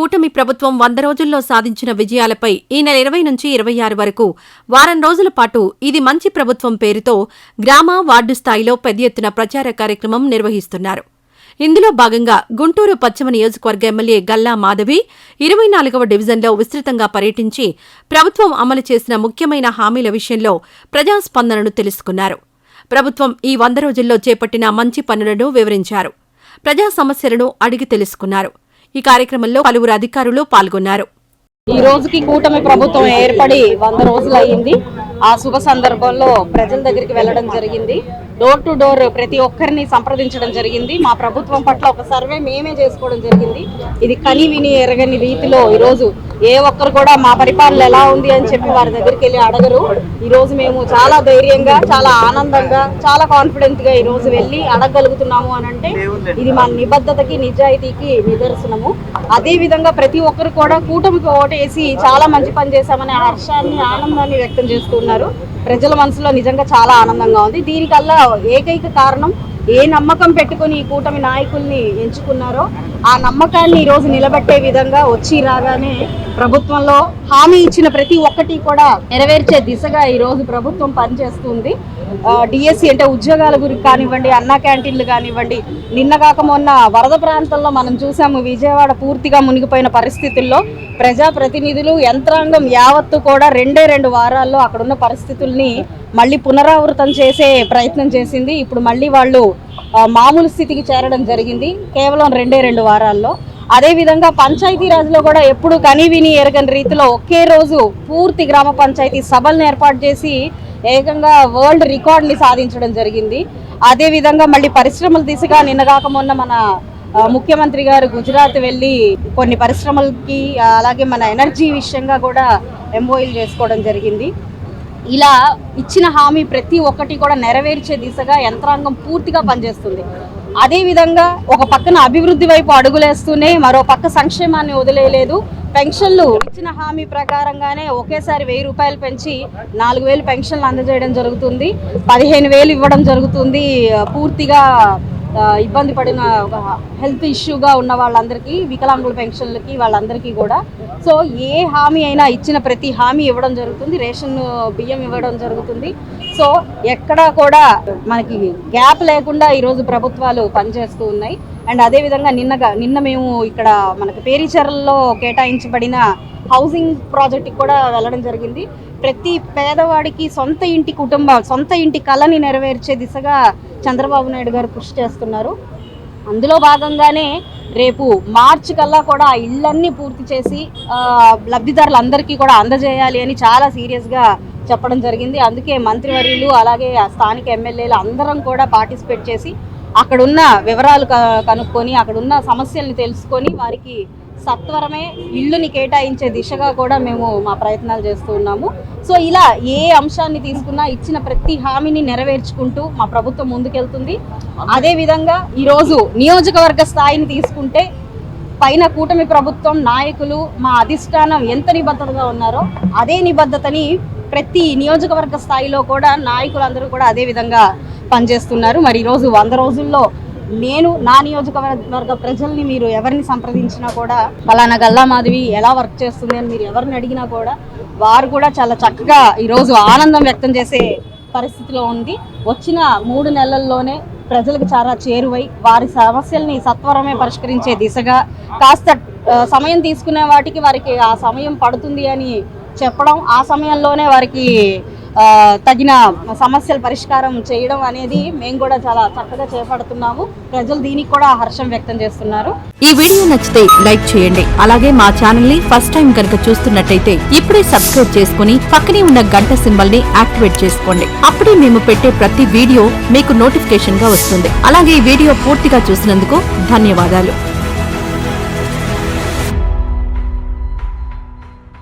కూటమి ప్రభుత్వం 100 రోజుల్లో సాధించిన విజయాలపై ఈ నెల 20 నుంచి 26 వరకు వారం రోజుల పాటు ఇది మంచి ప్రభుత్వం పేరుతో గ్రామ, వార్డు స్థాయిలో పెద్ద ఎత్తున ప్రచార కార్యక్రమం నిర్వహిస్తున్నారు. ఇందులో భాగంగా గుంటూరు పశ్చిమ నియోజకవర్గ ఎమ్మెల్యే గల్లా మాధవి 24వ డివిజన్లో విస్తృతంగా పర్యటించి ప్రభుత్వం అమలు చేసిన ముఖ్యమైన హామీల విషయంలో ప్రజాస్పందనను తెలుసుకున్నారు. ప్రభుత్వం ఈ 100 రోజుల్లో చేపట్టిన మంచి పనులను వివరించారు. ప్రజా సమస్యలను అడిగి తెలుసుకున్నారు. ఈ కార్యక్రమంలో పలువురు అధికారులు పాల్గొన్నారు. ఈ రోజుకి కూటమి ప్రభుత్వం ఏర్పడి 100 రోజులు అయ్యింది. ఆ శుభ సందర్భంలో ప్రజల దగ్గరికి వెళ్లడం జరిగింది. డోర్ టు డోర్ ప్రతి ఒక్కరిని సంప్రదించడం జరిగింది. మా ప్రభుత్వం పట్ల ఒక సర్వే మేమే చేసుకోవడం జరిగింది. ఇది కని విని ఎరగని రీతిలో ఈరోజు ఏ ఒక్కరు కూడా మా పరిపాలన ఎలా ఉంది అని చెప్పి వారి దగ్గరికి వెళ్ళి అడగరు. ఈ రోజు మేము చాలా ధైర్యంగా, చాలా ఆనందంగా, చాలా కాన్ఫిడెంట్ గా ఈ రోజు వెళ్ళి అడగగలుగుతున్నాము అని అంటే ఇది మా నిబద్ధతకి, నిజాయితీకి నిదర్శనము. అదే విధంగా ప్రతి ఒక్కరు కూడా కూటమికి ఓటేసి చాలా మంచి పని చేశామనే హర్షాన్ని, ఆనందాన్ని వ్యక్తం చేస్తున్నారు. ప్రజల మనసులో నిజంగా చాలా ఆనందంగా ఉంది. దీనికల్లా ఏకైక కారణం ఏ నమ్మకం పెట్టుకుని ఈ కూటమి నాయకుల్ని ఎంచుకున్నారో ఆ నమ్మకాన్ని ఈ రోజు నిలబెట్టే విధంగా వచ్చి రాగానే ప్రభుత్వంలో హామీ ఇచ్చిన ప్రతి ఒక్కటి కూడా నెరవేర్చే దిశగా ఈ రోజు ప్రభుత్వం పనిచేస్తుంది. డిఎస్సి అంటే ఉద్యోగాల గురించి కానివ్వండి, అన్నా క్యాంటీన్లు కానివ్వండి, నిన్న కాక మొన్న వరద ప్రాంతంలో మనం చూసాము. విజయవాడ పూర్తిగా మునిగిపోయిన పరిస్థితుల్లో ప్రజాప్రతినిధులు, యంత్రాంగం యావత్తు కూడా 2 వారాల్లో అక్కడున్న పరిస్థితుల్ని మళ్ళీ పునరావృతం చేసే ప్రయత్నం చేసింది. ఇప్పుడు మళ్ళీ వాళ్ళు మామూలు స్థితికి చేరడం జరిగింది కేవలం 2 వారాల్లో. అదేవిధంగా పంచాయతీరాజ్లో కూడా ఎప్పుడు కని విని ఎరగని రీతిలో ఒకే రోజు పూర్తి గ్రామ పంచాయతీ సభలను ఏర్పాటు చేసి ఏకంగా వరల్డ్ రికార్డ్ని సాధించడం జరిగింది. అదేవిధంగా మళ్ళీ పరిశ్రమల దిశగా నిన్నగాక మొన్న మన ముఖ్యమంత్రి గారు గుజరాత్ వెళ్ళి కొన్ని పరిశ్రమలకి, అలాగే మన ఎనర్జీ విషయంగా కూడా ఎంఓయూలు చేసుకోవడం జరిగింది. ఇలా ఇచ్చిన హామీ ప్రతి ఒక్కటి కూడా నెరవేర్చే దిశగా యంత్రాంగం పూర్తిగా పనిచేస్తుంది. అదేవిధంగా ఒక పక్కన అభివృద్ధి వైపు అడుగులేస్తూనే మరో పక్క సంక్షేమాన్ని వదిలేయలేదు. పెన్షన్లు ఇచ్చిన హామీ ప్రకారంగానే ఒకేసారి 1000 రూపాయలు పెంచి 4000 పెన్షన్లు అందజేయడం జరుగుతుంది. 15,000 ఇవ్వడం జరుగుతుంది. పూర్తిగా ఇబ్బంది పడిన హెల్త్ ఇష్యూగా ఉన్న వాళ్ళందరికీ, వికలాంగుల పెన్షన్లకి, వాళ్ళందరికీ కూడా. సో ఏ హామీ అయినా ఇచ్చిన ప్రతి హామీ ఇవ్వడం జరుగుతుంది. రేషన్ బియ్యం ఇవ్వడం జరుగుతుంది. సో ఎక్కడా కూడా మనకి గ్యాప్ లేకుండా ఈరోజు ప్రభుత్వాలు పనిచేస్తూ ఉన్నాయి. అండ్ అదేవిధంగా నిన్న మేము ఇక్కడ మనకి పేరీచెర్లలో కేటాయించబడిన హౌసింగ్ ప్రాజెక్ట్కి కూడా వెళ్ళడం జరిగింది. ప్రతి పేదవాడికి సొంత ఇంటి కళని నెరవేర్చే దిశగా చంద్రబాబు నాయుడు గారు కృషి చేస్తున్నారు. అందులో భాగంగానే రేపు మార్చి కల్లా కూడా ఆ ఇళ్ళన్నీ పూర్తి చేసి లబ్ధిదారులందరికీ కూడా అందజేయాలి అని చాలా సీరియస్గా చెప్పడం జరిగింది. అందుకే మంత్రివర్యులు, అలాగే స్థానిక ఎమ్మెల్యేలు అందరం కూడా పార్టిసిపేట్ చేసి అక్కడున్న వివరాలు కనుక్కొని, అక్కడున్న సమస్యల్ని తెలుసుకొని వారికి సత్వరమే ఇళ్ళని కేటాయించే దిశగా కూడా మేము మా ప్రయత్నాలు చేస్తూ ఉన్నాము. సో ఇలా ఏ అంశాన్ని తీసుకున్నా ఇచ్చిన ప్రతి హామీని నెరవేర్చుకుంటూ మా ప్రభుత్వం ముందుకెళ్తుంది. అదేవిధంగా ఈరోజు నియోజకవర్గ స్థాయిని తీసుకుంటే పైన కూటమి ప్రభుత్వం నాయకులు, మా అధిష్టానం ఎంత నిబద్ధతగా ఉన్నారో అదే నిబద్ధతని ప్రతి నియోజకవర్గ స్థాయిలో కూడా నాయకులందరూ కూడా అదే విధంగా పనిచేస్తున్నారు. మరి ఈరోజు 100 రోజుల్లో నేను నా నియోజకవర్గ ప్రజల్ని మీరు ఎవరిని సంప్రదించినా కూడా పలానా గల్లా మాధవి ఎలా వర్క్ చేస్తుంది అని మీరు ఎవరిని అడిగినా కూడా వారు కూడా చాలా చక్కగా ఈరోజు ఆనందం వ్యక్తం చేసే పరిస్థితిలో ఉంది. వచ్చిన 3 నెలల్లోనే ప్రజలకు చాలా చేరువై వారి సమస్యల్ని సత్వరమే పరిష్కరించే దిశగా కాస్త సమయం తీసుకునే వారికి ఆ సమయం పడుతుంది అని చెప్పడం, ఆ సమయంలోనే వారికి తగిన సమస్యల పరిష్కారం చేయడం అనేది మేము కూడా చాలా చక్కగా చేపడుతున్నాము. ప్రజలు దీనికి కూడా హర్షం వ్యక్తం చేస్తున్నారు. ఈ వీడియో నచ్చితే లైక్ చేయండి. అలాగే మా ఛానల్ ని ఫస్ట్ టైం కనుక చూస్తున్నట్టయితే ఇప్పుడే సబ్స్క్రైబ్ చేసుకుని పక్కనే ఉన్న గంట సింబల్ ని యాక్టివేట్ చేసుకోండి. అప్పుడే మేము పెట్టే ప్రతి వీడియో మీకు నోటిఫికేషన్ గా వస్తుంది. అలాగే ఈ వీడియో పూర్తిగా చూసినందుకు ధన్యవాదాలు.